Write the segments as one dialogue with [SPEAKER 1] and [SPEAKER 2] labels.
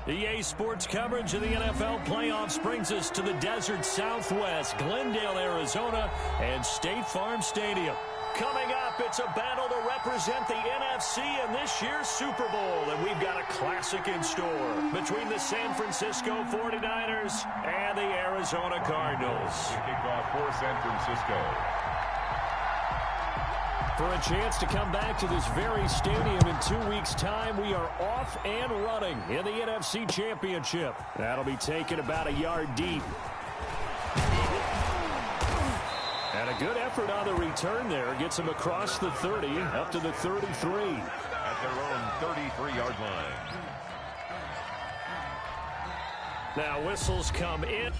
[SPEAKER 1] EA Sports coverage of the NFL playoffs brings us to the desert Southwest, Glendale, Arizona, and State Farm Stadium. Coming up, it's a battle to represent the NFC in this year's Super Bowl, and we've got a classic in store between the San Francisco 49ers and the Arizona Cardinals.
[SPEAKER 2] Kickoff for San Francisco.
[SPEAKER 1] For a chance to come back to this very stadium in 2 weeks' time, we are off and running in the NFC Championship. That'll be taken about a yard deep. And a good effort on the return there. Gets him across the 30, up to the 33.
[SPEAKER 2] At their own 33-yard line.
[SPEAKER 1] Now whistles come in.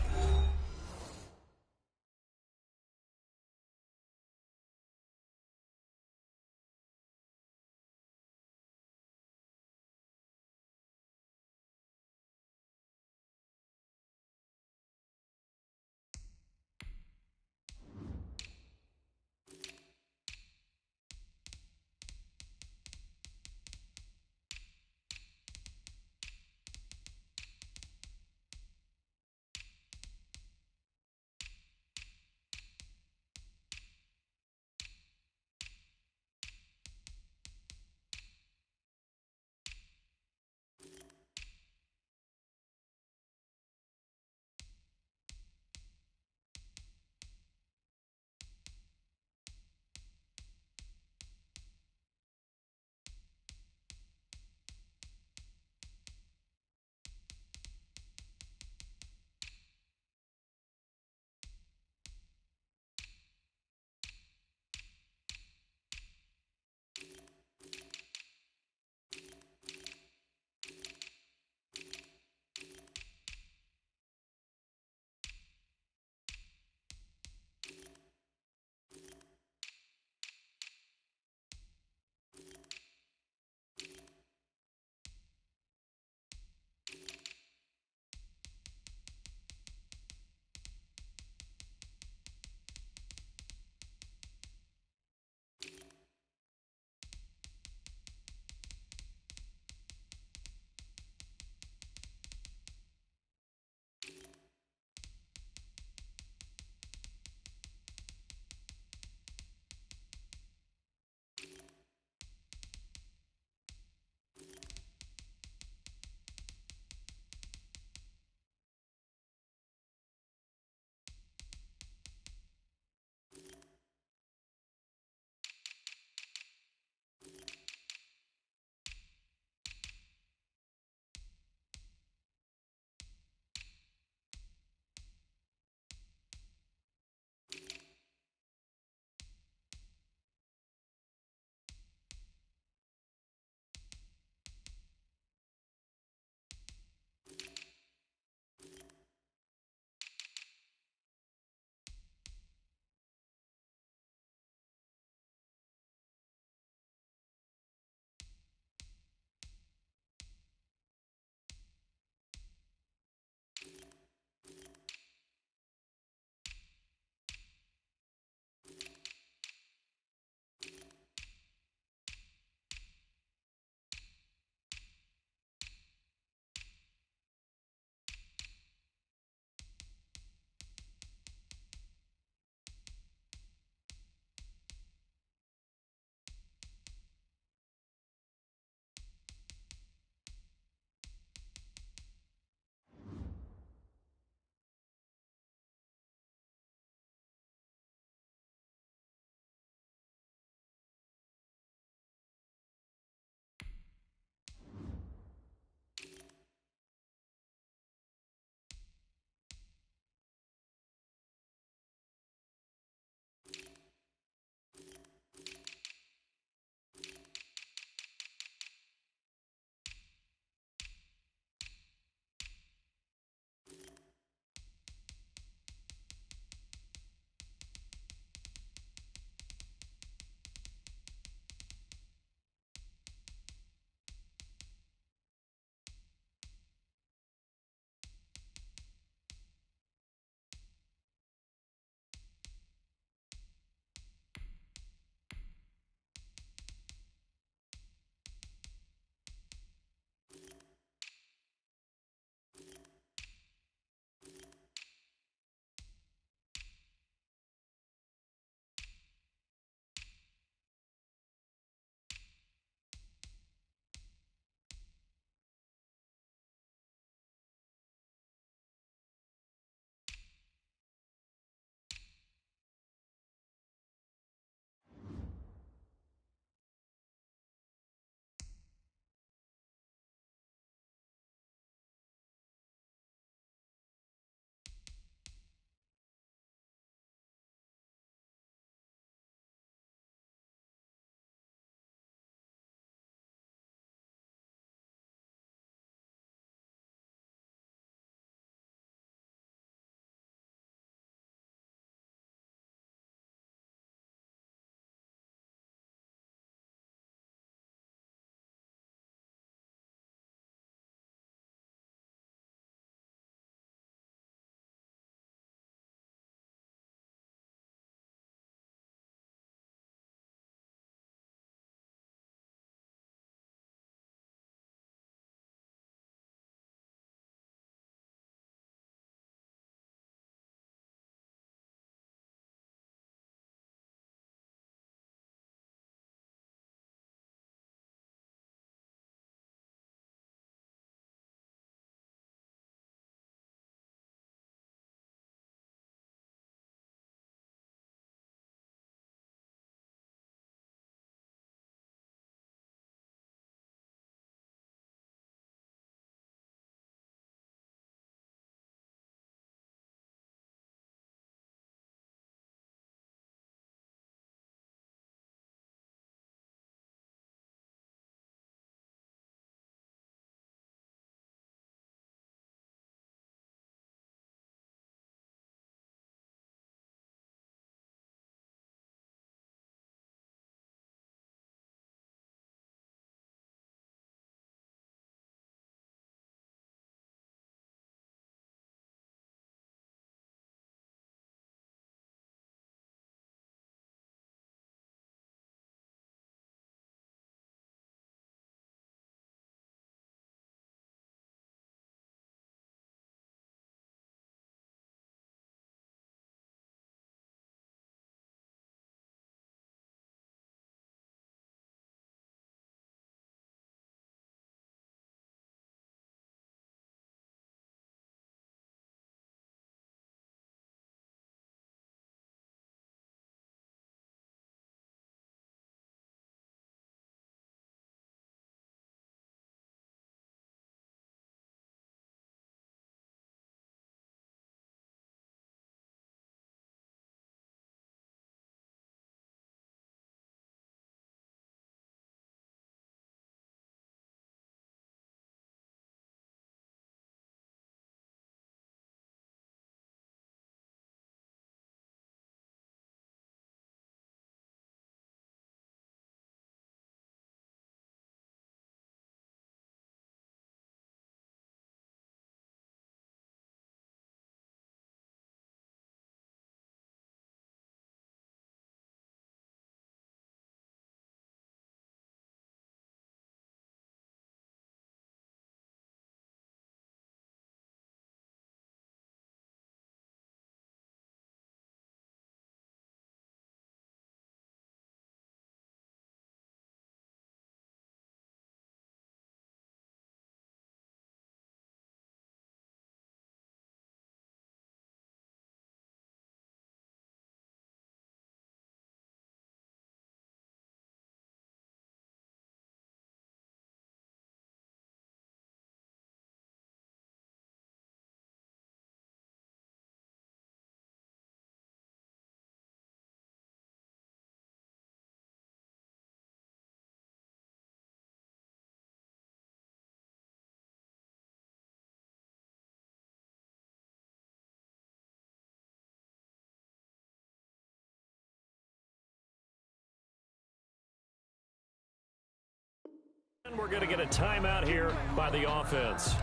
[SPEAKER 1] we're going to get a timeout here by the offense.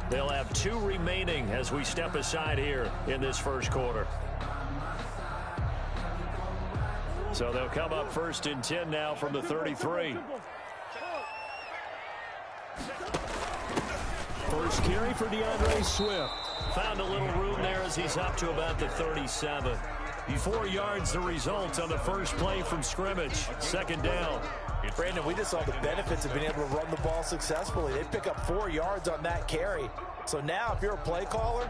[SPEAKER 1] They'll have 2 remaining as we step aside here in this first quarter. So they'll come up 1st and 10 now from the 33. First carry for DeAndre Swift. Found a little room there as he's up to about the 37. 4 yards the result on the first play from scrimmage. 2nd down.
[SPEAKER 3] Brandon, we just saw the benefits of being able to run the ball successfully. They pick up 4 yards on that carry. So now if you're a play caller,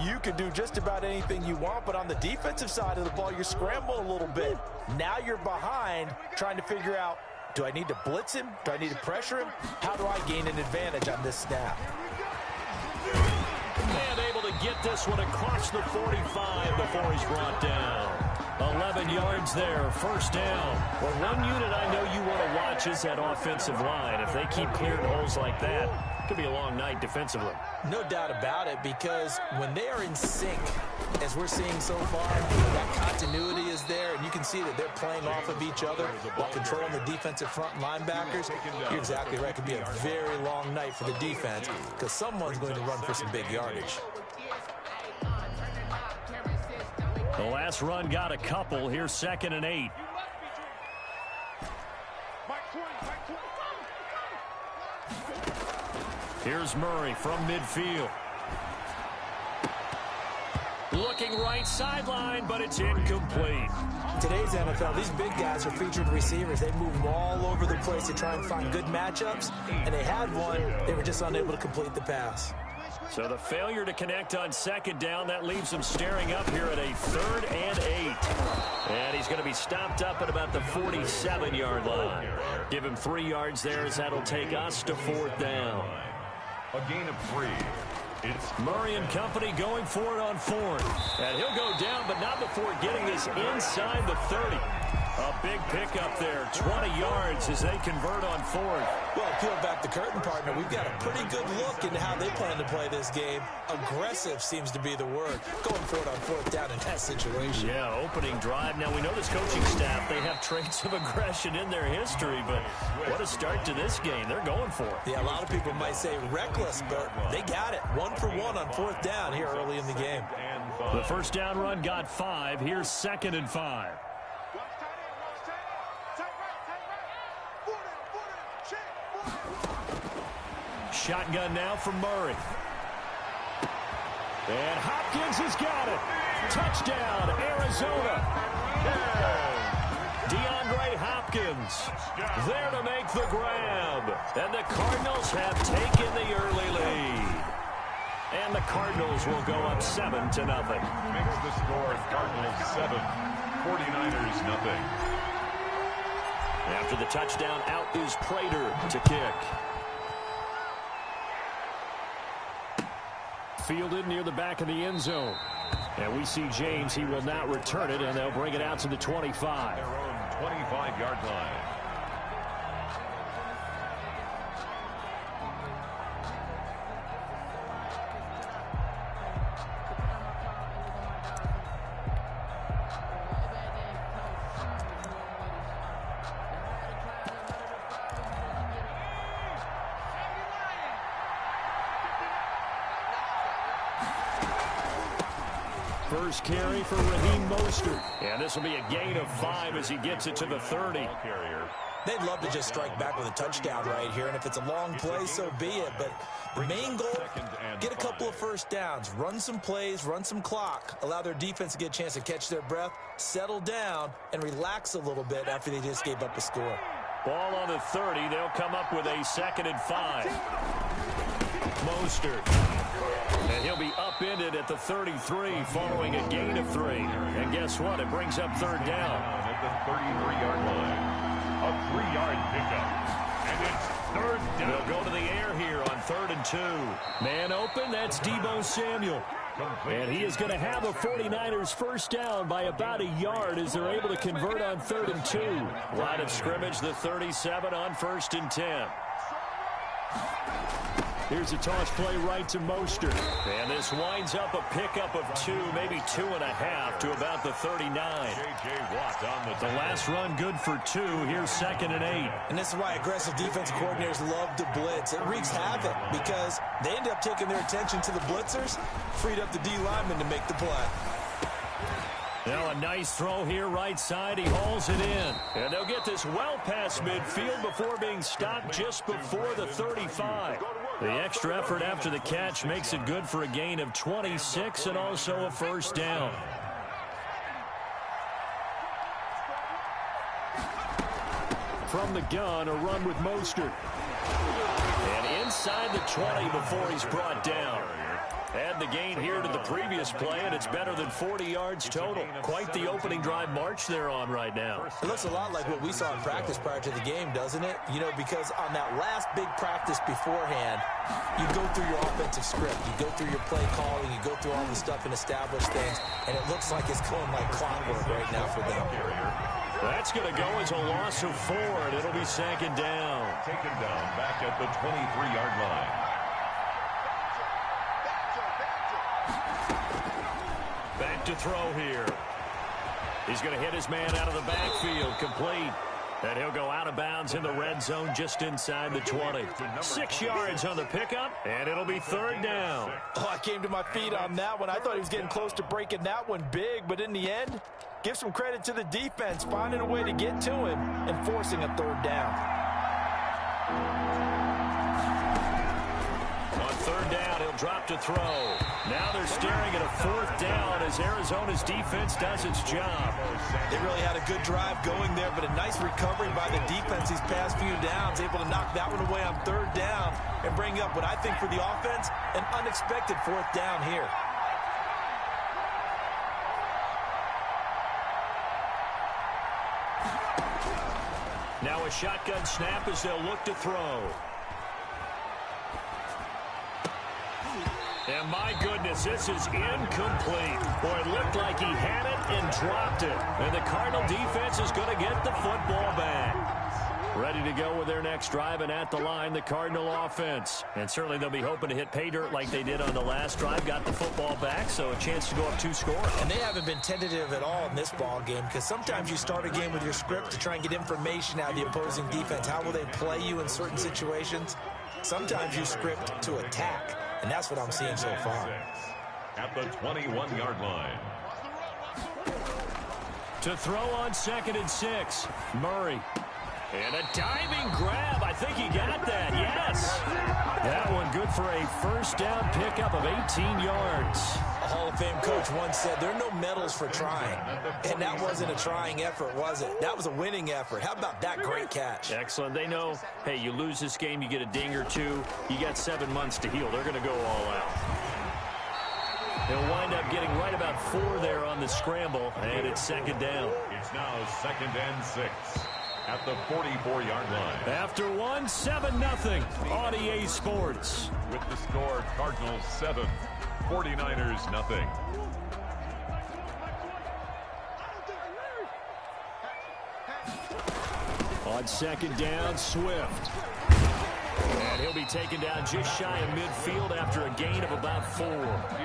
[SPEAKER 3] you can do just about anything you want. But on the defensive side of the ball, you're scrambling a little bit. Now you're behind trying to figure out, do I need to blitz him? Do I need to pressure him? How do I gain an advantage on this snap?
[SPEAKER 1] And able to get this one across the 45 before he's brought down. 11 yards there, 1st down. Well, one unit I know you want to watch is that offensive line. If they keep clearing holes like that, it could be a long night defensively.
[SPEAKER 3] No doubt about it, because when they are in sync, as we're seeing so far, that continuity is there, and you can see that they're playing off of each other while controlling the defensive front linebackers. You're exactly right. It could be a very long night for the defense because someone's going to run for some big yardage.
[SPEAKER 1] The last run got a couple. Here's 2nd and 8. Here's Murray from midfield. Looking right sideline, but it's incomplete.
[SPEAKER 3] Today's NFL, these big guys are featured receivers. They move them all over the place to try and find good matchups, and they had one. They were just unable to complete the pass.
[SPEAKER 1] So the failure to connect on 2nd down, that leaves him staring up here at a 3rd and 8. And he's going to be stopped up at about the 47-yard line. Give him 3 yards there as that'll take us to 4th down.
[SPEAKER 2] A gain of 3. It's
[SPEAKER 1] Murray and company going for it on 4th. And he'll go down, but not before getting this inside the 30. A big pickup there, 20 yards as they convert on 4th.
[SPEAKER 3] Well, peel back the curtain, partner. We've got a pretty good look into how they plan to play this game. Aggressive seems to be the word. Going for it on 4th down in that situation.
[SPEAKER 1] Yeah, opening drive. Now, we know this coaching staff, they have traits of aggression in their history, but what a start to this game. They're going for it.
[SPEAKER 3] Yeah, a lot of people might say reckless, but they got it. 1 for 1 on 4th down here early in the game.
[SPEAKER 1] The 1st down run got 5. Here's 2nd and 5. Shotgun now from Murray. And Hopkins has got it. Touchdown, Arizona. DeAndre Hopkins there to make the grab. And the Cardinals have taken the early lead. And the Cardinals will go up 7-0.
[SPEAKER 2] Makes the score Cardinals 7, 49ers nothing.
[SPEAKER 1] After the touchdown, out is Prater to kick. Fielded near the back of the end zone. And we see James. He will not return it, and they'll bring it out to the 25.
[SPEAKER 2] Their own 25-yard line.
[SPEAKER 1] First carry for Raheem Mostert. And this will be a gain of 5 as he gets it to the 30.
[SPEAKER 3] They'd love to just strike back with a touchdown right here, and if it's a long play, so be it. But the main goal, get a couple of first downs, run some plays, run some clock, allow their defense to get a chance to catch their breath, settle down, and relax a little bit after they just gave up a score.
[SPEAKER 1] Ball on the 30. They'll come up with a 2nd and 5. Mostert. And he'll be upended at the 33 following a gain of 3. And guess what? It brings up 3rd down.
[SPEAKER 2] At the 33-yard line. A 3-yard pickup. And it's 3rd down.
[SPEAKER 1] They'll go to the air here on 3rd and 2. Man open, that's Deebo Samuel. And he is going to have a 49ers first down by about a yard as they're able to convert on 3rd and 2. Line of scrimmage, the 37 on 1st and 10. Here's a toss play right to Mostert. And this winds up a pickup of 2, maybe 2.5 to about the 39. The last run good for 2. Here's 2nd and 8.
[SPEAKER 3] And this is why aggressive defense coordinators love to blitz. It wreaks havoc because they end up taking their attention to the blitzers, freed up the D lineman to make the play.
[SPEAKER 1] Now a nice throw here right side. He hauls it in. And they'll get this well past midfield before being stopped just before the 35. The extra effort after the catch makes it good for a gain of 26 and also a first down. From the gun, a run with Mostert. And inside the 20 before he's brought down. Add the gain here to the previous play, and it's better than 40 yards total. Quite the opening drive march they're on right now.
[SPEAKER 3] It looks a lot like what we saw in practice prior to the game, doesn't it? You know, because on that last big practice beforehand, you go through your offensive script. You go through your play calling. You go through all the stuff and establish things, and it looks like it's going like clockwork right now for them.
[SPEAKER 1] That's going to go as a loss of 4, and it'll be 2nd down.
[SPEAKER 2] Taken down back at the 23-yard line.
[SPEAKER 1] Back to throw here. He's going to hit his man out of the backfield, complete. And he'll go out of bounds in the red zone just inside the 20. 6 yards on the pickup, and it'll be 3rd down.
[SPEAKER 3] Oh, I came to my feet on that one. I thought he was getting close to breaking that one big, but in the end, give some credit to the defense, finding a way to get to him and forcing a 3rd down.
[SPEAKER 1] On 3rd down, he'll drop to throw. Now they're staring at a 4th down as Arizona's defense does its job.
[SPEAKER 3] They really had a good drive going there, but a nice recovery by the defense these past few downs, able to knock that one away on 3rd down and bring up what I think for the offense, an unexpected 4th down here.
[SPEAKER 1] Now a shotgun snap as they'll look to throw. And my goodness, this is incomplete. Boy, it looked like he had it and dropped it. And the Cardinal defense is going to get the football back. Ready to go with their next drive, and at the line, the Cardinal offense. And certainly they'll be hoping to hit pay dirt like they did on the last drive. Got the football back, so a chance to go up 2 scores.
[SPEAKER 3] And they haven't been tentative at all in this ball game, because sometimes you start a game with your script to try and get information out of the opposing defense. How will they play you in certain situations? Sometimes you script to attack. And that's what I'm seeing so far.
[SPEAKER 2] At the 21-yard line.
[SPEAKER 1] To throw on 2nd and 6, Murray. And a diving grab. I think he got that. Yes. That one good for a first down pickup of 18 yards.
[SPEAKER 3] A Hall of Fame coach once said there are no medals for trying. And that wasn't a trying effort, was it? That was a winning effort. How about that great catch?
[SPEAKER 1] Excellent. They know, hey, you lose this game, you get a ding or 2. You got 7 months to heal. They're going to go all out. They'll wind up getting right about 4 there on the scramble, and it's 2nd down.
[SPEAKER 2] It's now 2nd and 6 at the 44-yard line.
[SPEAKER 1] After 1, 7-0 on EA Sports.
[SPEAKER 2] With the score, Cardinals 7, 49ers nothing.
[SPEAKER 1] On 2nd down, Swift. And he'll be taken down just shy of midfield after a gain of about 4.
[SPEAKER 2] He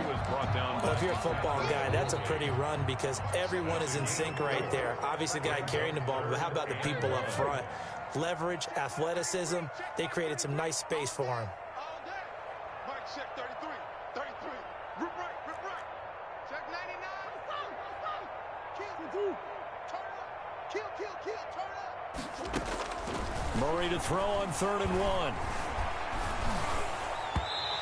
[SPEAKER 2] was brought down.
[SPEAKER 3] Well, if you're a football guy, that's a pretty run because everyone is in sync right there. Obviously, the guy carrying the ball, but how about the people up front? Leverage, athleticism, they created some nice space for him.
[SPEAKER 4] Mike, check 33, 33. Rip right. Check 99. Kill, turn up.
[SPEAKER 1] Murray to throw on 3rd and 1.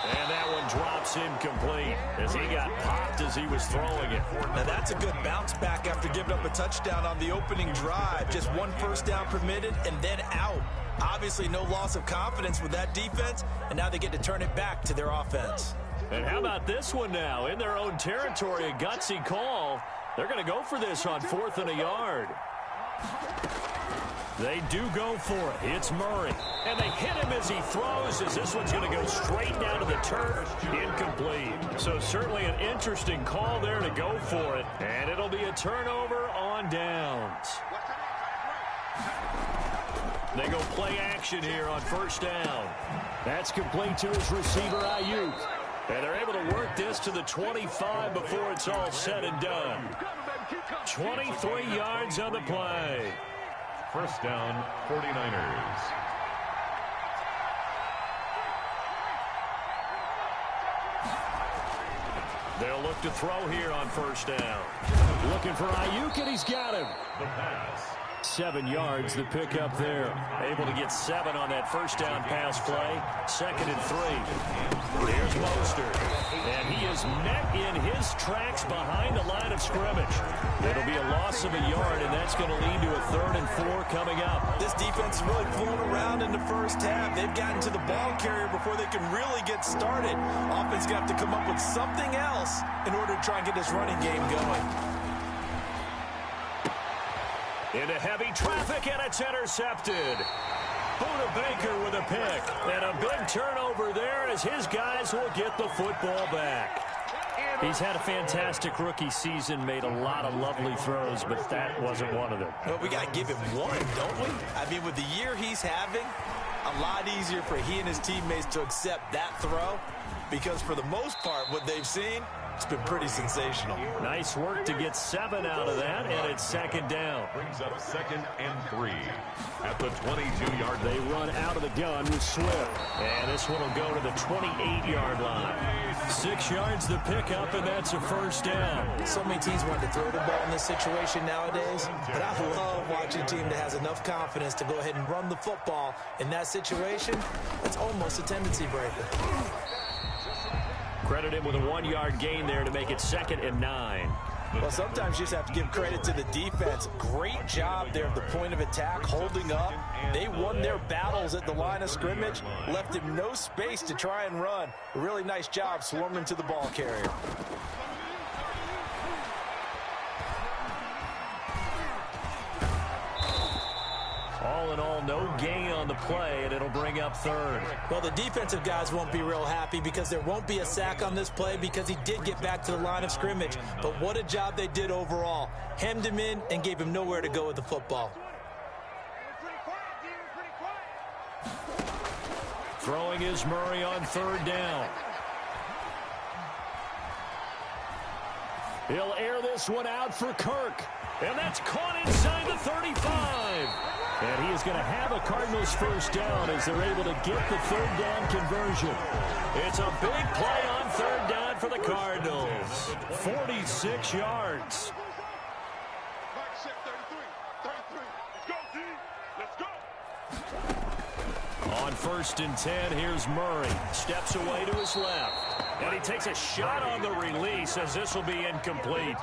[SPEAKER 1] And that one drops incomplete as he got popped as he was throwing it.
[SPEAKER 3] Now that's a good bounce back after giving up a touchdown on the opening drive. Just 1 first down permitted and then out. Obviously no loss of confidence with that defense, and now they get to turn it back to their offense.
[SPEAKER 1] And how about this one now? In their own territory, a gutsy call. They're going to go for this on 4th and a yard. They do go for it. It's Murray. And they hit him as he throws, as this one's going to go straight down to the turf. Incomplete. So certainly an interesting call there to go for it. And it'll be a turnover on downs. They go play action here on first down. That's complete to his receiver, Ayuk. And they're able to work this to the 25 before it's all said and done. 23 yards on the play.
[SPEAKER 2] First down, 49ers.
[SPEAKER 1] They'll look to throw here on first down. Looking for Ayuk, and he's got him.
[SPEAKER 2] The pass.
[SPEAKER 1] 7 yards, the pickup there. Able to get 7 on that first down pass play. 2nd and 3. Here's Mostert. And he is met in his tracks behind the line of scrimmage. It'll be a loss of a yard, and that's going to lead to a 3rd and 4 coming up.
[SPEAKER 3] This defense is really flown around in the first half. They've gotten to the ball carrier before they can really get started. Offense going to have to come up with something else in order to try and get this running game going.
[SPEAKER 1] Into heavy traffic, and it's intercepted. Buda Baker with a pick. And a big turnover there as his guys will get the football back. He's had a fantastic rookie season, made a lot of lovely throws, but that wasn't one of them.
[SPEAKER 3] Well, we got to give him one, don't we? I mean, with the year he's having, a lot easier for he and his teammates to accept that throw, because for the most part, what they've seen, it's been pretty sensational.
[SPEAKER 1] Nice work to get 7 out of that, and it's 2nd down.
[SPEAKER 2] Brings up 2nd and 3. At the 22-yard
[SPEAKER 1] They run out of the gun with Swift. And this one will go to the 28-yard line. 6 yards the pickup, and that's a first down.
[SPEAKER 3] So many teams want to throw the ball in this situation nowadays, but I love watching a team that has enough confidence to go ahead and run the football. In that situation, it's almost a tendency breaker.
[SPEAKER 1] Credit him with a 1-yard gain there to make it 2nd and 9.
[SPEAKER 3] Well, sometimes you just have to give credit to the defense. Great job there at the point of attack, holding up. They won their battles at the line of scrimmage, left him no space to try and run. A really nice job swarming to the ball carrier.
[SPEAKER 1] All in all, no gain on the play, and it'll bring up 3rd.
[SPEAKER 3] Well, the defensive guys won't be real happy because there won't be a sack on this play because he did get back to the line of scrimmage. But what a job they did overall. Hemmed him in and gave him nowhere to go with the football.
[SPEAKER 1] Throwing is Murray on 3rd down. He'll air this one out for Kirk. And that's caught inside the 35. And he is going to have a Cardinals first down as they're able to get the 3rd down conversion. It's a big play on 3rd down for the Cardinals. 46 yards.
[SPEAKER 4] Mike check 33. Let's go, team. Let's go.
[SPEAKER 1] On 1st and 10, here's Murray. Steps away to his left. And he takes a shot on the release as this will be incomplete.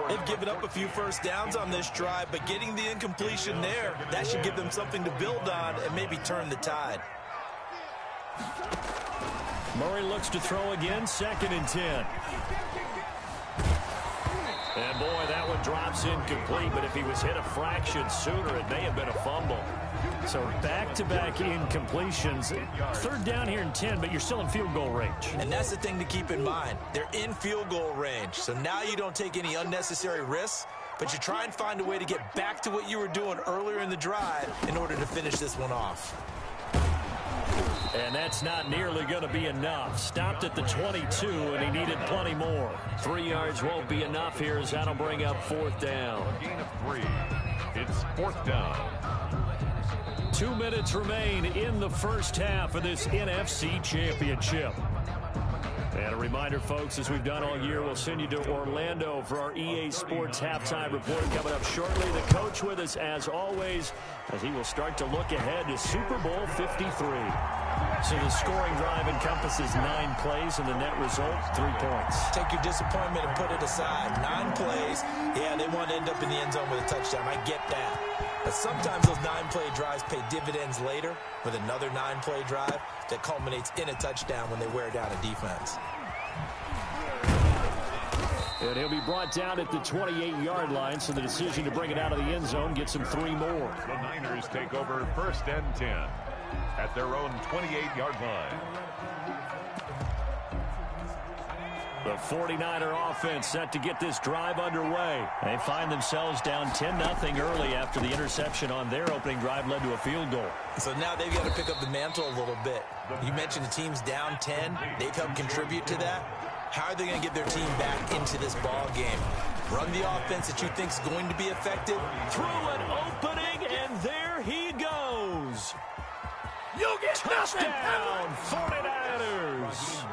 [SPEAKER 3] They've given up a few first downs on this drive, but getting the incompletion there, that should give them something to build on and maybe turn the tide.
[SPEAKER 1] Murray looks to throw again, 2nd and 10. And boy, that one drops incomplete, but if he was hit a fraction sooner, it may have been a fumble. So back-to-back incompletions. 3rd down here in 10, but you're still in field goal range.
[SPEAKER 3] And that's the thing to keep in mind. They're in field goal range. So now you don't take any unnecessary risks, but you try and find a way to get back to what you were doing earlier in the drive in order to finish this one off.
[SPEAKER 1] And that's not nearly going to be enough. Stopped at the 22, and he needed plenty more. 3 yards won't be enough here as that'll bring up 4th down.
[SPEAKER 2] gain of 3. It's 4th down.
[SPEAKER 1] 2 minutes remain in the first half of this NFC Championship. And a reminder, folks, as we've done all year, we'll send you to Orlando for our EA Sports halftime report coming up shortly. The coach with us, as always, as he will start to look ahead to Super Bowl 53. So the scoring drive encompasses 9 plays, and the net result, 3 points.
[SPEAKER 3] Take your disappointment and put it aside. 9 plays. Yeah, they want to end up in the end zone with a touchdown. I get that. But sometimes those 9-play drives pay dividends later with another 9-play drive that culminates in a touchdown when they wear down a defense.
[SPEAKER 1] And he'll be brought down at the 28-yard line, so the decision to bring it out of the end zone gets him 3 more.
[SPEAKER 2] The Niners take over 1st and 10 at their own 28-yard line.
[SPEAKER 1] The 49er offense set to get this drive underway. They find themselves down 10-0 early after the interception on their opening drive led to a field goal.
[SPEAKER 3] So now they've got to pick up the mantle a little bit. You mentioned the team's down 10. They've helped contribute to that. How are they going to get their team back into this ball game? Run the offense that you think is going to be effective.
[SPEAKER 1] Through an opening, and there he goes.
[SPEAKER 3] You get
[SPEAKER 1] touchdown, 49ers.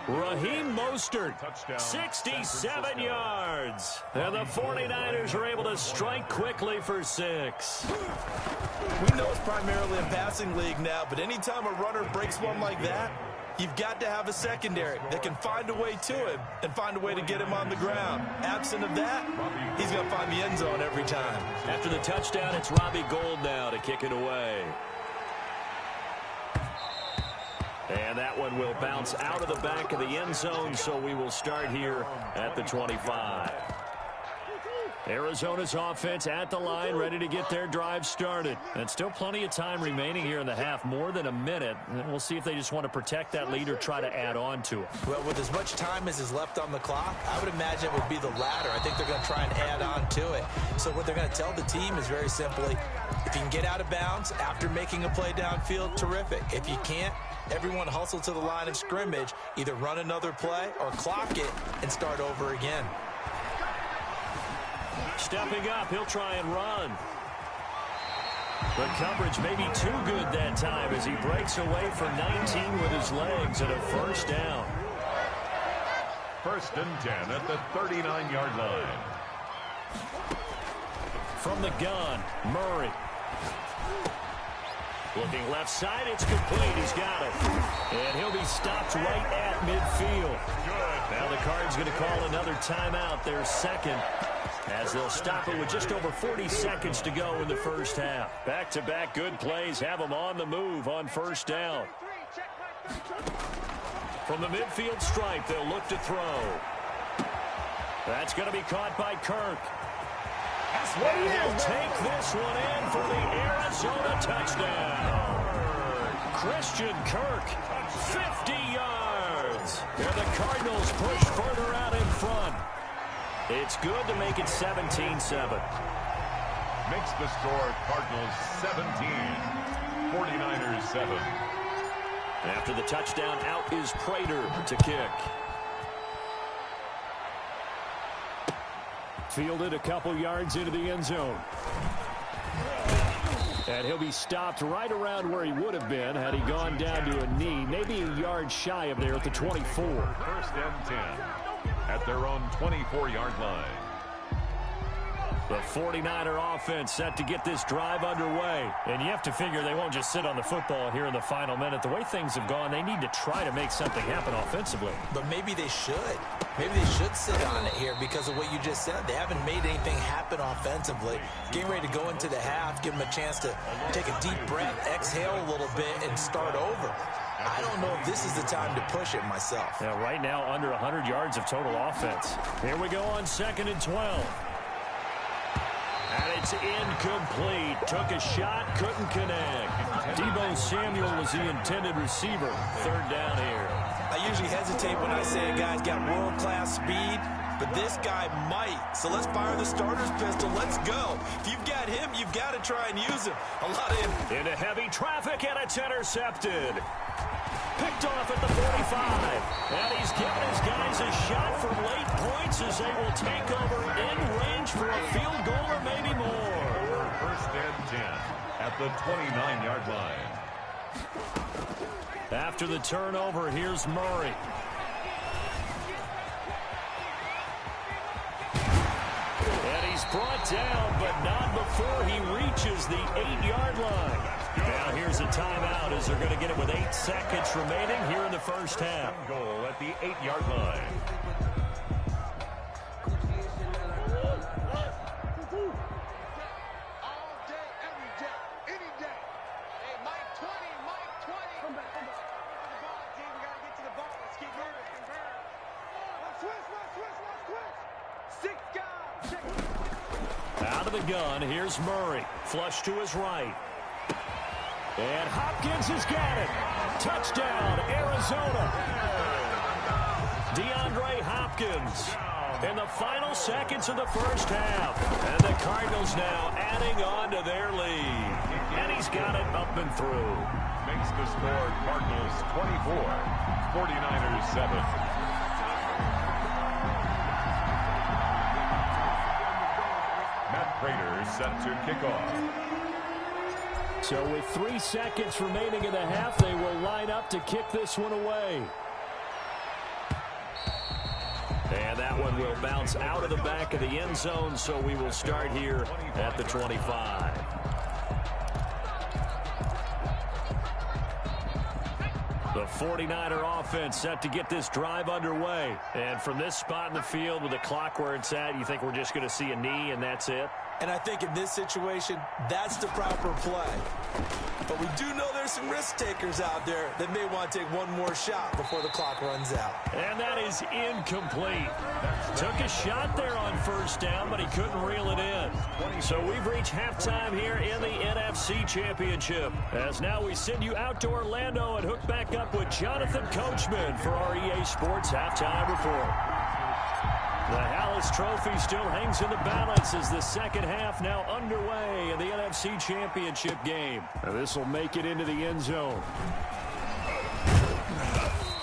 [SPEAKER 1] Raheem Mostert, 67 yards. And the 49ers are able to strike quickly for 6.
[SPEAKER 3] We know it's primarily a passing league now, but anytime a runner breaks one like that, you've got to have a secondary that can find a way to him and find a way to get him on the ground. Absent of that, he's going to find the end zone every time.
[SPEAKER 1] After the touchdown, it's Robbie Gould now to kick it away. And that one will bounce out of the back of the end zone, so we will start here at the 25. Arizona's offense at the line, ready to get their drive started. And still plenty of time remaining here in the half, more than a minute. And we'll see if they just want to protect that lead or try to add on to it.
[SPEAKER 3] Well, with as much time as is left on the clock, I would imagine it would be the latter. I think they're going to try and add on to it. So what they're going to tell the team is very simply, if you can get out of bounds after making a play downfield, terrific. If you can't, everyone hustle to the line of scrimmage, either run another play or clock it and start over again.
[SPEAKER 1] Stepping up, he'll try and run. The coverage may be too good that time as he breaks away for 19 with his legs and a first down.
[SPEAKER 2] 1st and 10 at the 39-yard line.
[SPEAKER 1] From the gun, Murray. Looking left side, it's complete. He's got it. And he'll be stopped right at midfield. Good. Now the Cards going to call another timeout, their second, as they'll stop it with just over 40 seconds to go in the first half. Back-to-back good plays have them on the move on first down. From the midfield stripe, they'll look to throw. That's going to be caught by Kirk. And he'll take this one in for the Arizona touchdown. Christian Kirk, 50 yards. And the Cardinals push further out in front. It's good to make it 17-7.
[SPEAKER 2] Makes the score Cardinals 17, 49ers 7.
[SPEAKER 1] After the touchdown, out is Prater to kick. Fielded a couple yards into the end zone. And he'll be stopped right around where he would have been had he gone down to a knee, maybe a yard shy of there at the 24.
[SPEAKER 2] 1st and 10 at their own 24-yard line.
[SPEAKER 1] The 49er offense set to get this drive underway. And you have to figure they won't just sit on the football here in the final minute. The way things have gone, they need to try to make something happen offensively.
[SPEAKER 3] But maybe they should. Maybe they should sit on it here because of what you just said. They haven't made anything happen offensively. Getting ready to go into the half, give them a chance to take a deep breath, exhale a little bit, and start over. I don't know if this is the time to push it myself.
[SPEAKER 1] Yeah, right now under 100 yards of total offense. Here we go on 2nd and 12. And it's incomplete. Took a shot, couldn't connect. Deebo Samuel was the intended receiver. 3rd down here.
[SPEAKER 3] I usually hesitate when I say a guy's got world-class speed, but this guy might. So let's fire the starter's pistol. Let's go. If you've got him, you've got to try and use him. A lot of him.
[SPEAKER 1] Into heavy traffic, and it's intercepted. Picked off at the 45. And he's given his guys a shot for late points as they will take over in range for a field goal or maybe more.
[SPEAKER 2] 1st and 10 at the 29-yard line.
[SPEAKER 1] After the turnover, here's Murray. And he's brought down, but not before he reaches the 8-yard line. Now here's a timeout as they're going to get it with 8 seconds remaining here in the first half.
[SPEAKER 2] Goal at the 8-yard line.
[SPEAKER 4] All day, every day, any day. Hey, Mike 20, Mike 20. Come back. The ball, team. We got to get to the ball. Let's keep moving. Let's switch. 6 guys.
[SPEAKER 1] Out of the gun, here's Murray. Flush to his right. And Hopkins has got it. Touchdown, Arizona. DeAndre Hopkins in the final seconds of the first half. And the Cardinals now adding on to their lead. And he's got it up and through.
[SPEAKER 2] Makes the score Cardinals 24, 49ers 7. Matt Prater set to kick off.
[SPEAKER 1] So with 3 seconds remaining in the half, they will line up to kick this one away. And that one will bounce out of the back of the end zone, so we will start here at the 25. The 49er offense set to get this drive underway. And from this spot in the field with the clock where it's at, you think we're just going to see a knee and that's it?
[SPEAKER 3] And I think in this situation, that's the proper play. But we do know there's some risk takers out there that may want to take one more shot before the clock runs out.
[SPEAKER 1] And that is incomplete. Took a shot there on first down, but he couldn't reel it in. So we've reached halftime here in the NFC Championship. As now we send you out to Orlando and hook back up with Jonathan Coachman for our EA Sports Halftime Report. The Hallis Trophy still hangs in the balance as the second half now underway in the NFC Championship game. Now this will make it into the end zone.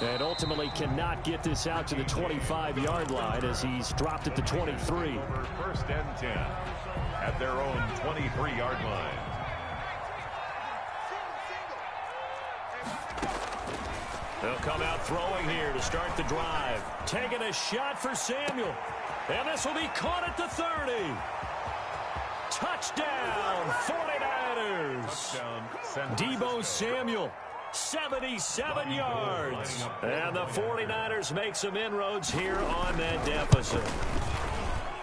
[SPEAKER 1] And ultimately cannot get this out to the 25-yard line as he's dropped it to 23.
[SPEAKER 2] First and 10 at their own 23-yard line.
[SPEAKER 1] They'll come out throwing here to start the drive. Taking a shot for Samuel. And this will be caught at the 30. Touchdown, 49ers. Deebo Samuel, 77 yards. And the 49ers make some inroads here on that deficit.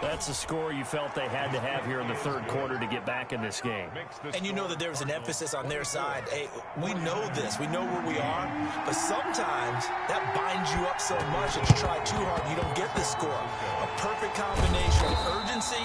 [SPEAKER 1] That's the score you felt they had to have here in the third quarter to get back in this game.
[SPEAKER 3] And you know that there was an emphasis on their side. Hey, we know this. We know where we are. But sometimes that binds you up so much that you try too hard and you don't get the score. A perfect combination of urgency,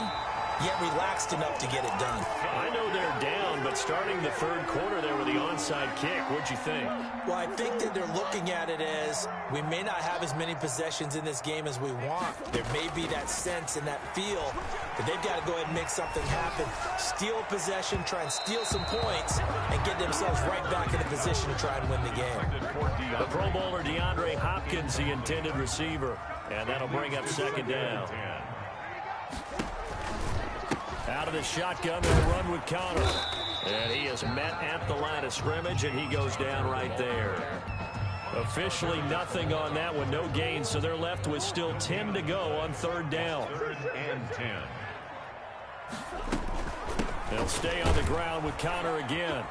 [SPEAKER 3] yet relaxed enough to get it done.
[SPEAKER 1] I know they're down, but starting the third quarter there with the onside kick, what'd you think?
[SPEAKER 3] Well, I think that they're looking at it as we may not have as many possessions in this game as we want. There may be that sense and that feel that they've got to go ahead and make something happen. Steal a possession, try and steal some points, and get themselves right back in a position to try and win the game.
[SPEAKER 1] The Pro Bowler DeAndre Hopkins, the intended receiver, and that'll bring up second down. Out of the shotgun, they'll run with Connor. And he is met at the line of scrimmage, and he goes down right there. Officially nothing on that one, no gain, so they're left with still 10 to go on third down.
[SPEAKER 2] Third and 10.
[SPEAKER 1] They'll stay on the ground with Connor again.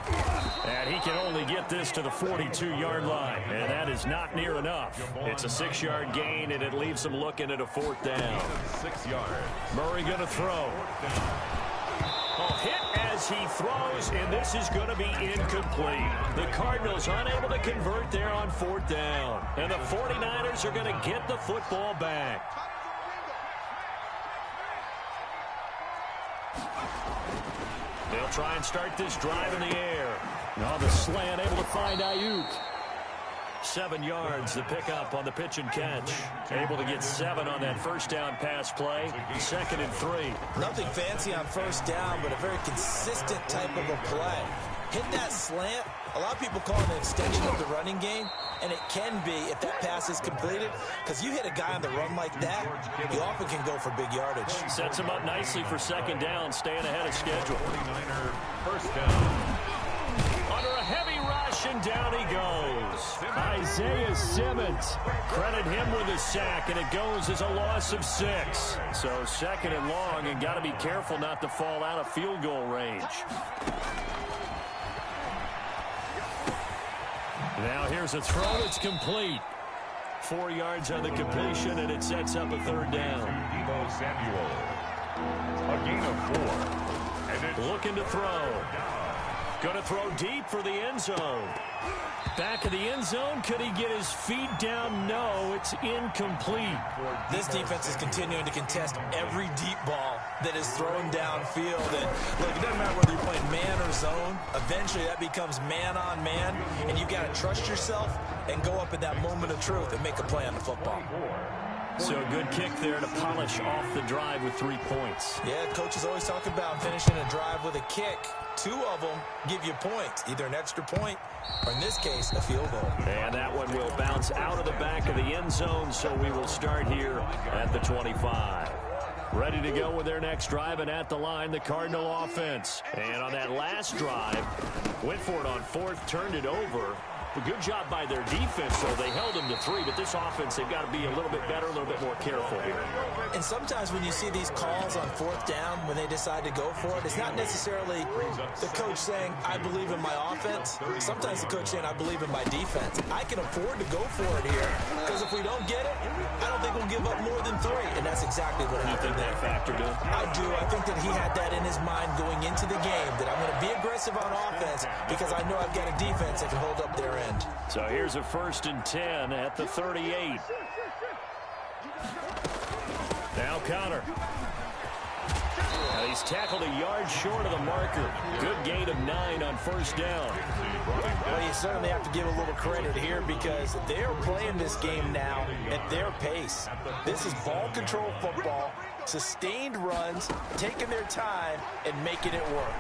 [SPEAKER 1] And he can only get this to the 42-yard line. And that is not near enough. It's a 6-yard gain, and it leaves them looking at a fourth down.
[SPEAKER 2] 6 yards.
[SPEAKER 1] Murray going to throw. Hit as he throws, and this is going to be incomplete. The Cardinals unable to convert there on fourth down. And the 49ers are going to get the football back. They'll try and start this drive in the air. On the slant, able to find Ayuk. 7 yards, the pickup on the pitch and catch. Able to get 7 on that first down pass play. 2nd and 3.
[SPEAKER 3] Nothing fancy on first down, but a very consistent type of a play. Hit that slant. A lot of people call it an extension of the running game, and it can be if that pass is completed, because you hit a guy on the run like that, he often can go for big yardage.
[SPEAKER 1] Sets him up nicely for second down, staying ahead of schedule.
[SPEAKER 2] 49er first down.
[SPEAKER 1] Under a heavy rush, and down he goes. Isaiah Simmons, credit him with a sack, and it goes as a loss of 6. So 2nd and long, and got to be careful not to fall out of field goal range. Now here's a throw. It's complete. 4 yards on the completion, and it sets up a third down.
[SPEAKER 2] Deebo Samuel. A gain of 4. And it's
[SPEAKER 1] looking to throw. Going to throw deep for the end zone. Back of the end zone. Could he get his feet down? No, it's incomplete.
[SPEAKER 3] This defense is continuing to contest every deep ball that is thrown downfield. And look, it doesn't matter whether you're playing man or zone. Eventually, that becomes man on man, and you've got to trust yourself and go up at that moment of truth and make a play on the football.
[SPEAKER 1] So a good kick there to polish off the drive with 3 points.
[SPEAKER 3] Yeah, coach is always talking about finishing a drive with a kick. 2 of them give you points, either an extra point or, in this case, a field goal.
[SPEAKER 1] And that one will bounce out of the back of the end zone, so we will start here at the 25. Ready to go with their next drive, and at the line, the Cardinal offense. And on that last drive, went for it on 4th, turned it over. A good job by their defense, though. They held them to 3, but this offense, they've got to be a little bit better, a little bit more careful here.
[SPEAKER 3] And sometimes when you see these calls on 4th down, when they decide to go for it, it's not necessarily the coach saying, I believe in my offense. Sometimes the coach saying, I believe in my defense. I can afford to go for it here, because if we don't get it, I don't think we'll give up more than 3. And that's exactly what happened there.
[SPEAKER 1] You think that factored in?
[SPEAKER 3] I do. I think that he had that in his mind going into the game, that I'm going to be aggressive on offense because I know I've got a defense that can hold up their end.
[SPEAKER 1] So here's a 1st and 10 at the 38. Now Connor. Now he's tackled a yard short of the marker. Good gain of 9 on 1st down.
[SPEAKER 3] Well, you certainly have to give a little credit here because they're playing this game now at their pace. This is ball control football, sustained runs, taking their time, and making it work.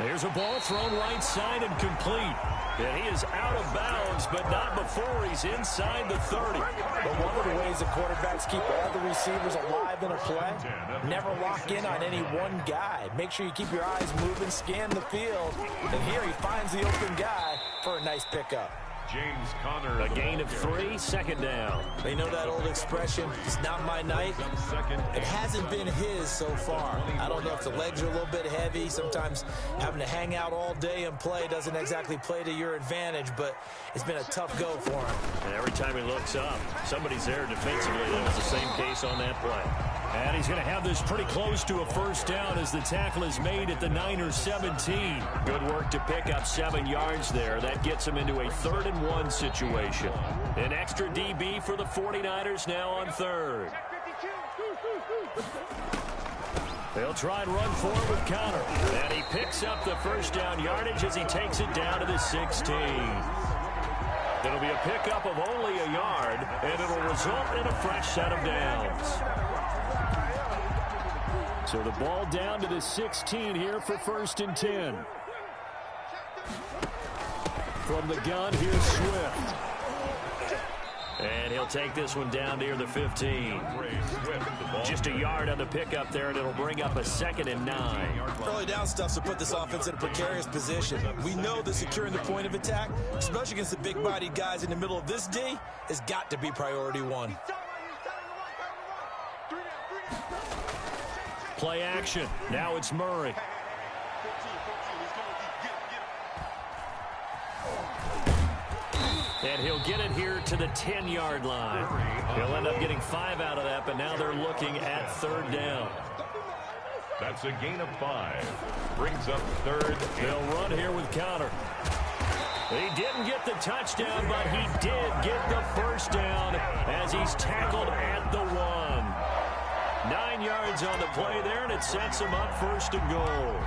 [SPEAKER 1] There's a ball thrown right side and complete. And he is out of bounds, but not before he's inside the 30.
[SPEAKER 3] But one of the ways the quarterbacks keep all the receivers alive in a play, never lock in on any one guy. Make sure you keep your eyes moving, scan the field. And here he finds the open guy for a nice pickup.
[SPEAKER 2] James Conner.
[SPEAKER 1] A gain of 3, 2nd down.
[SPEAKER 3] They know that old expression, it's not my night. It hasn't been his so far. I don't know if the legs are a little bit heavy. Sometimes having to hang out all day and play doesn't exactly play to your advantage, but it's been a tough go for him.
[SPEAKER 1] And every time he looks up, somebody's there defensively. That was the same case on that play. And he's going to have this pretty close to a 1st down as the tackle is made at the Niners 17. Good work to pick up 7 yards there. That gets him into a 3rd and 1 situation. An extra DB for the 49ers now on 3rd. They'll try and run forward with Connor. And he picks up the 1st down yardage as he takes it down to the 16. It'll be a pickup of only a yard, and it'll result in a fresh set of downs. So the ball down to the 16 here for 1st and 10. From the gun, here's Swift. And he'll take this one down near the 15. Just a yard on the pickup there, and it'll bring up a 2nd and 9.
[SPEAKER 3] Early down stuff to put this offense in a precarious position. We know that securing the point of attack, especially against the big-bodied guys in the middle of this D, has got to be priority 1.
[SPEAKER 1] Play action. Now it's Murray. And he'll get it here to the 10-yard line. He'll end up getting 5 out of that, but now they're looking at 3rd down.
[SPEAKER 2] That's a gain of 5. Brings up 3rd.
[SPEAKER 1] They'll run here with Connor. He didn't get the touchdown, but he did get the 1st down as he's tackled at the 1. 9 yards on the play there, and it sets him up 1st and goal.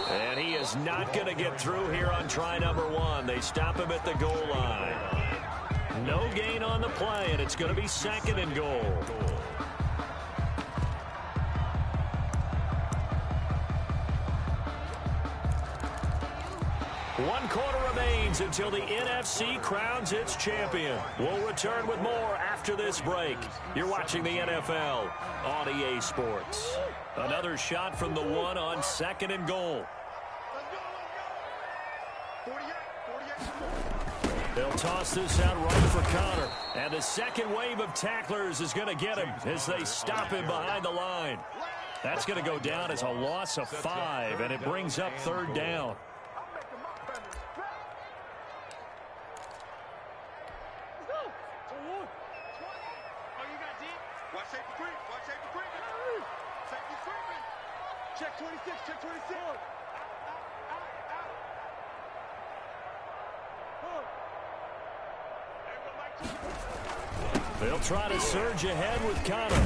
[SPEAKER 1] And he is not going to get through here on try number 1. They stop him at the goal line. No gain on the play, and it's going to be 2nd and goal. One quarter remains until the NFC crowns its champion. We'll return with more after this break. You're watching the NFL on EA Sports. Another shot from the 1 on 2nd and goal. They'll toss this out right for Connor. And the second wave of tacklers is going to get him as they stop him behind the line. That's going to go down as a loss of 5, and it brings up 3rd down.
[SPEAKER 4] Check 26, check 26.
[SPEAKER 1] They'll try to surge ahead with Connor.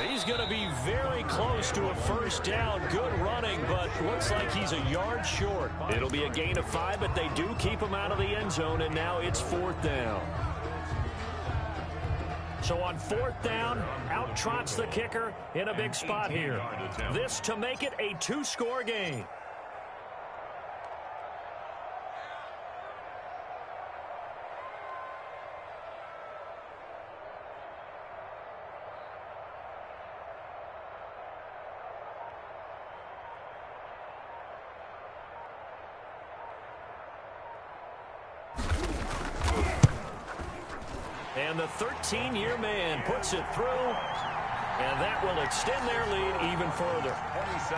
[SPEAKER 1] He's going to be very close to a 1st down. Good running, but looks like he's a yard short. It'll be a gain of 5, but they do keep him out of the end zone, and now it's 4th down. So on 4th down, out trots the kicker in a big spot here. This to make it a 2-score game. And the 13-year man puts it through, and that will extend their lead even further.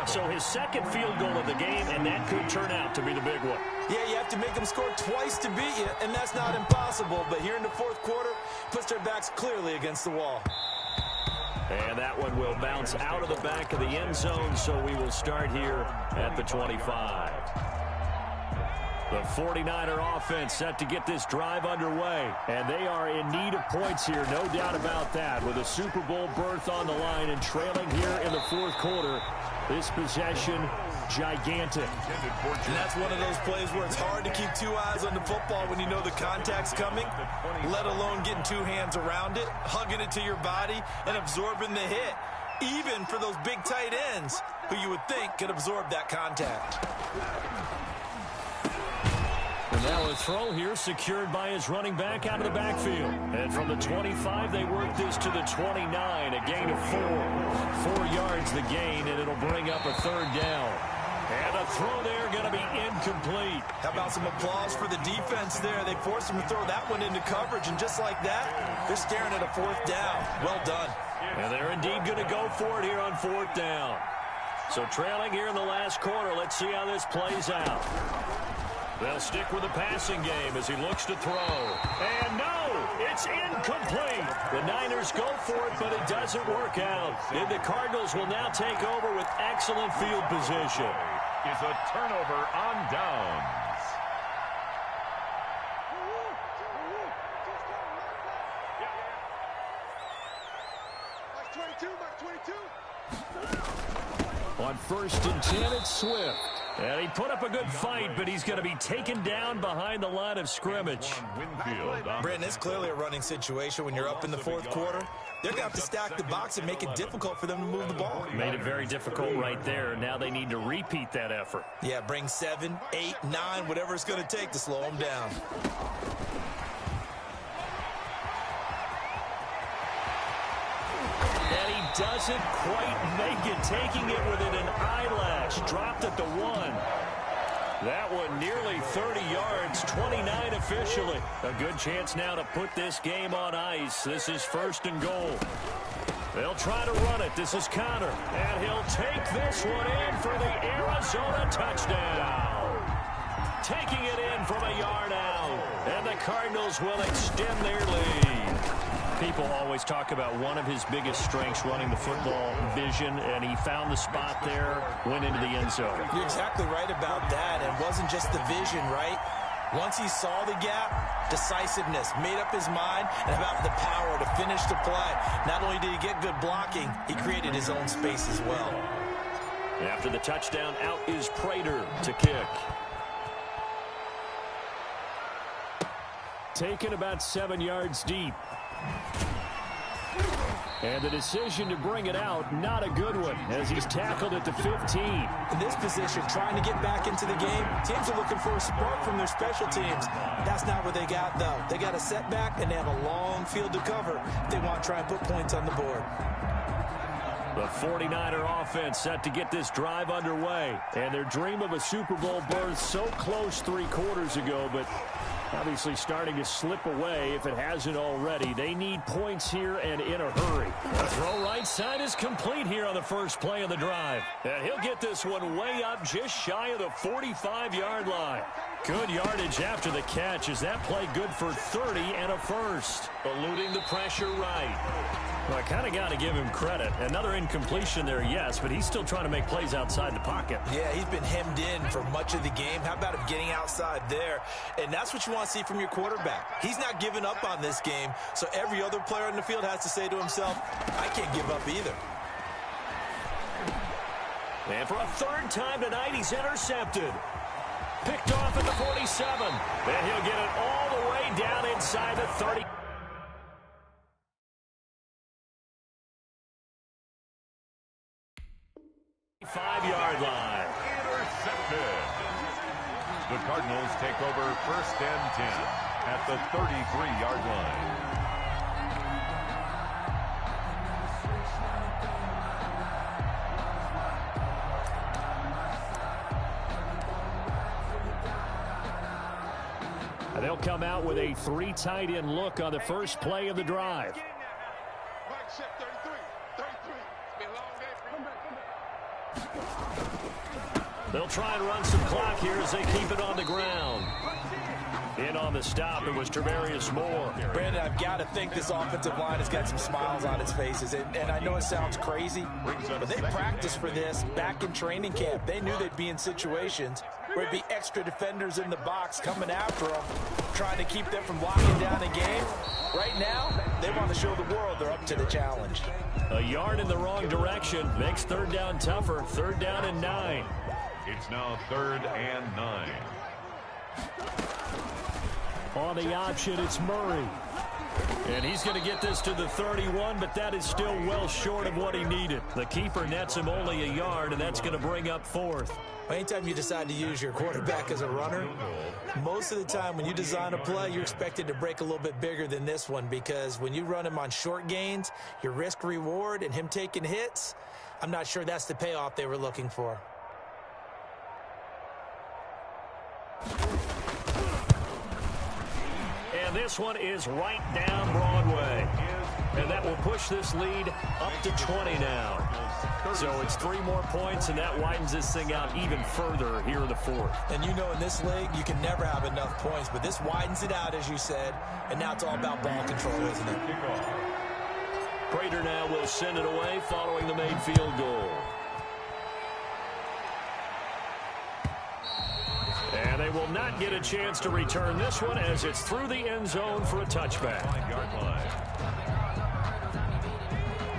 [SPEAKER 1] So his 2nd field goal of the game, and that could turn out to be the big one.
[SPEAKER 3] Yeah, you have to make them score twice to beat you, and that's not impossible. But here in the 4th quarter, puts their backs clearly against the wall.
[SPEAKER 1] And that one will bounce out of the back of the end zone, so we will start here at the 25. The 49er offense set to get this drive underway, and they are in need of points here, no doubt about that, with a Super Bowl berth on the line and trailing here in the 4th quarter. This possession, gigantic.
[SPEAKER 3] And that's one of those plays where it's hard to keep 2 eyes on the football when you know the contact's coming, let alone getting 2 hands around it, hugging it to your body, and absorbing the hit, even for those big tight ends who you would think could absorb that contact.
[SPEAKER 1] And now a throw here secured by his running back out of the backfield. And from the 25, they work this to the 29, a gain of 4. 4 yards the gain, and it'll bring up a 3rd down. And a throw there going to be incomplete.
[SPEAKER 3] How about some applause for the defense there? They forced him to throw that one into coverage, and just like that, they're staring at a 4th down. Well done.
[SPEAKER 1] And they're indeed going to go for it here on 4th down. So trailing here in the last quarter, let's see how this plays out. They'll stick with the passing game as he looks to throw. And no, it's incomplete. The Niners go for it, but it doesn't work out. And the Cardinals will now take over with excellent field position.
[SPEAKER 2] Is a turnover on downs.
[SPEAKER 1] On 1st and 10, it's Swift. And he put up a good fight, but he's going to be taken down behind the line of scrimmage.
[SPEAKER 3] Brandon, it's clearly a running situation when you're up in the 4th quarter. They're going to have to stack the box and make it difficult for them to move the ball.
[SPEAKER 1] Made it very difficult right there. Now they need to repeat that effort.
[SPEAKER 3] Yeah, bring 7, 8, 9, whatever it's going to take to slow them down.
[SPEAKER 1] And he doesn't quite make it, taking it within an eyelash. Dropped at the 1. That one nearly 30 yards, 29 officially. A good chance now to put this game on ice. This is 1st and goal. They'll try to run it. This is Connor. And he'll take this one in for the Arizona touchdown. Taking it in from a yard out. And the Cardinals will extend their lead. People always talk about one of his biggest strengths, running the football, vision, and he found the spot there, went into the end zone.
[SPEAKER 3] You're exactly right about that. It wasn't just the vision, right? Once he saw the gap, decisiveness, made up his mind, and about the power to finish the play. Not only did he get good blocking, he created his own space as well.
[SPEAKER 1] After the touchdown, out is Prater to kick. Taken about 7 yards deep. And the decision to bring it out, not a good one, as he's tackled at the 15.
[SPEAKER 3] In this position, trying to get back into the game, teams are looking for a spark from their special teams. That's not what they got, though. They got a setback, and they have a long field to cover if they want to try and put points on the board.
[SPEAKER 1] The 49er offense set to get this drive underway. And their dream of a Super Bowl berth so close 3 quarters ago, but Obviously starting to slip away if it hasn't already. They need points here and in a hurry. The throw right side is complete here on the first play of the drive. And he'll get this one way up just shy of the 45-yard line. Good yardage after the catch. Is that play good for 30 and a first? Eluding the pressure right. Well, I kind of got to give him credit. Another incompletion there, yes, but he's still trying to make plays outside the pocket.
[SPEAKER 3] Yeah, he's been hemmed in for much of the game. How about him getting outside there? And that's what you want to see from your quarterback. He's not giving up on this game, so every other player on the field has to say to himself, I can't give up either.
[SPEAKER 1] And for a third time tonight, he's intercepted. Picked off at the 47. And he'll get it all the way down inside the 30. 5-yard line.
[SPEAKER 2] Intercepted. The Cardinals take over first and 10 at the 33-yard line.
[SPEAKER 1] And they'll come out with a 3 tight end look on the first play of the drive. They'll try and run some clock here as they keep it on the ground. In on the stop, it was Travarius Moore.
[SPEAKER 3] Brandon, I've got to think this offensive line has got some smiles on its faces. And I know it sounds crazy, but they practiced for this back in training camp. They knew they'd be in situations where it'd be extra defenders in the box coming after them, trying to keep them from locking down a game. Right now, they want to show the world they're up to the challenge.
[SPEAKER 1] A yard in the wrong direction makes third down tougher. Third down and 9.
[SPEAKER 2] It's now 3rd and 9.
[SPEAKER 1] On the option, it's Murray. And he's going to get this to the 31, but that is still well short of what he needed. The keeper nets him only a yard, and that's going to bring up 4th.
[SPEAKER 3] Anytime you decide to use your quarterback as a runner, most of the time when you design a play, you're expected to break a little bit bigger than this one, because when you run him on short gains, your risk-reward and him taking hits, I'm not sure that's the payoff they were looking for.
[SPEAKER 1] And this one is right down Broadway. And that will push this lead up to 20 now. So it's 3 more points, and that widens this thing out even further here in the 4th.
[SPEAKER 3] And you know, in this league, you can never have enough points, but this widens it out, as you said, and now it's all about ball control, isn't it?
[SPEAKER 1] Prater now will send it away following the made field goal. And they will not get a chance to return this one as it's through the end zone for a touchback.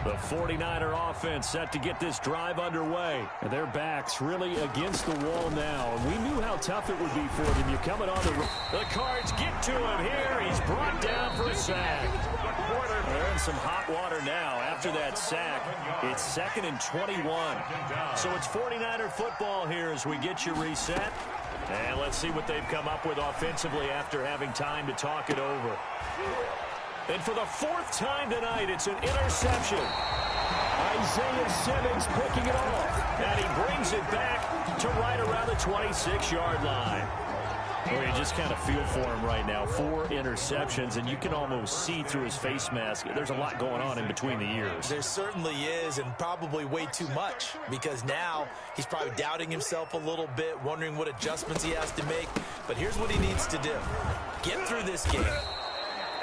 [SPEAKER 1] The 49er offense set to get this drive underway. And their backs really against the wall now. And we knew how tough it would be for them. You're coming on the Cards get to him here. He's brought down for a sack. They're in some hot water now after that sack. It's 2nd and 21. So it's 49er football here as we get you reset. And let's see what they've come up with offensively after having time to talk it over. And for the 4th time tonight, it's an interception. Isaiah Simmons picking it off. And he brings it back to right around the 26-yard line. Well, you just kind of feel for him right now. 4 interceptions, and you can almost see through his face mask. There's a lot going on in between the ears.
[SPEAKER 3] There certainly is, and probably way too much, because now he's probably doubting himself a little bit, wondering what adjustments he has to make. But here's what he needs to do. Get through this game.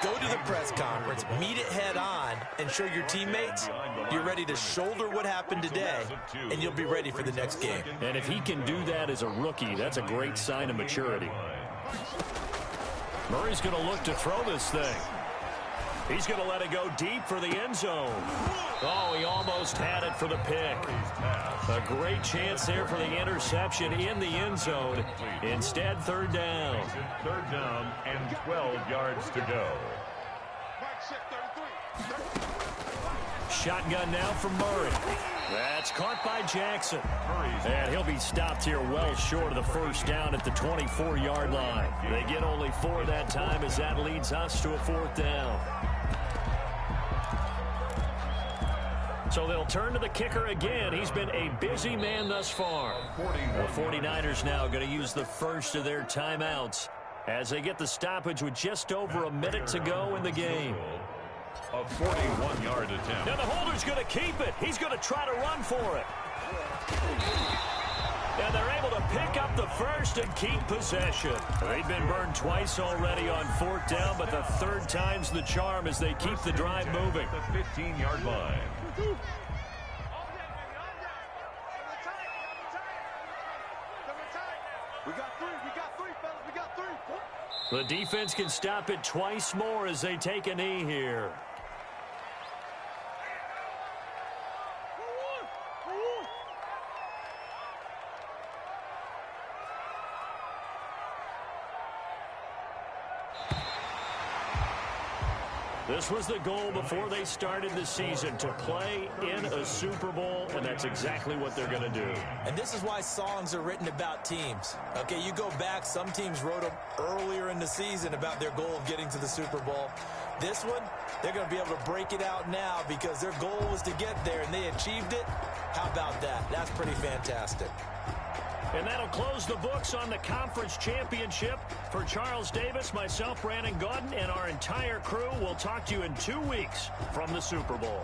[SPEAKER 3] Go to the press conference, meet it head on, and show your teammates you're ready to shoulder what happened today, and you'll be ready for the next game.
[SPEAKER 1] And if he can do that as a rookie, that's a great sign of maturity. Murray's going to look to throw this thing. He's going to let it go deep for the end zone. Oh, he almost had it for the pick. A great chance there for the interception in the end zone. Instead, 3rd down.
[SPEAKER 2] 3rd down and 12 yards to go.
[SPEAKER 1] Shotgun now from Murray. That's caught by Jackson. And he'll be stopped here well short of the 1st down at the 24-yard line. They get only 4 that time as that leads us to a 4th down. So they'll turn to the kicker again. He's been a busy man thus far. The 49ers now going to use the first of their timeouts as they get the stoppage with just over a minute to go in the game.
[SPEAKER 2] A 41-yard attempt.
[SPEAKER 1] Now the holder's going to keep it. He's going to try to run for it. And they're able to pick up the first and keep possession. They've been burned twice already on 4th down, but the 3rd time's the charm as they keep the drive moving.
[SPEAKER 2] The 15-yard line.
[SPEAKER 1] The defense can stop it twice more as they take a knee here. This was the goal before they started the season, to play in a Super Bowl, and that's exactly what they're going to do.
[SPEAKER 3] And this is why songs are written about teams. Okay, you go back, some teams wrote them earlier in the season about their goal of getting to the Super Bowl. This one, they're going to be able to break it out now because their goal was to get there, and they achieved it. How about that? That's pretty fantastic.
[SPEAKER 1] And that'll close the books on the conference championship. For Charles Davis, myself, Brandon Gaudin, and our entire crew, we'll talk to you in 2 weeks from the Super Bowl.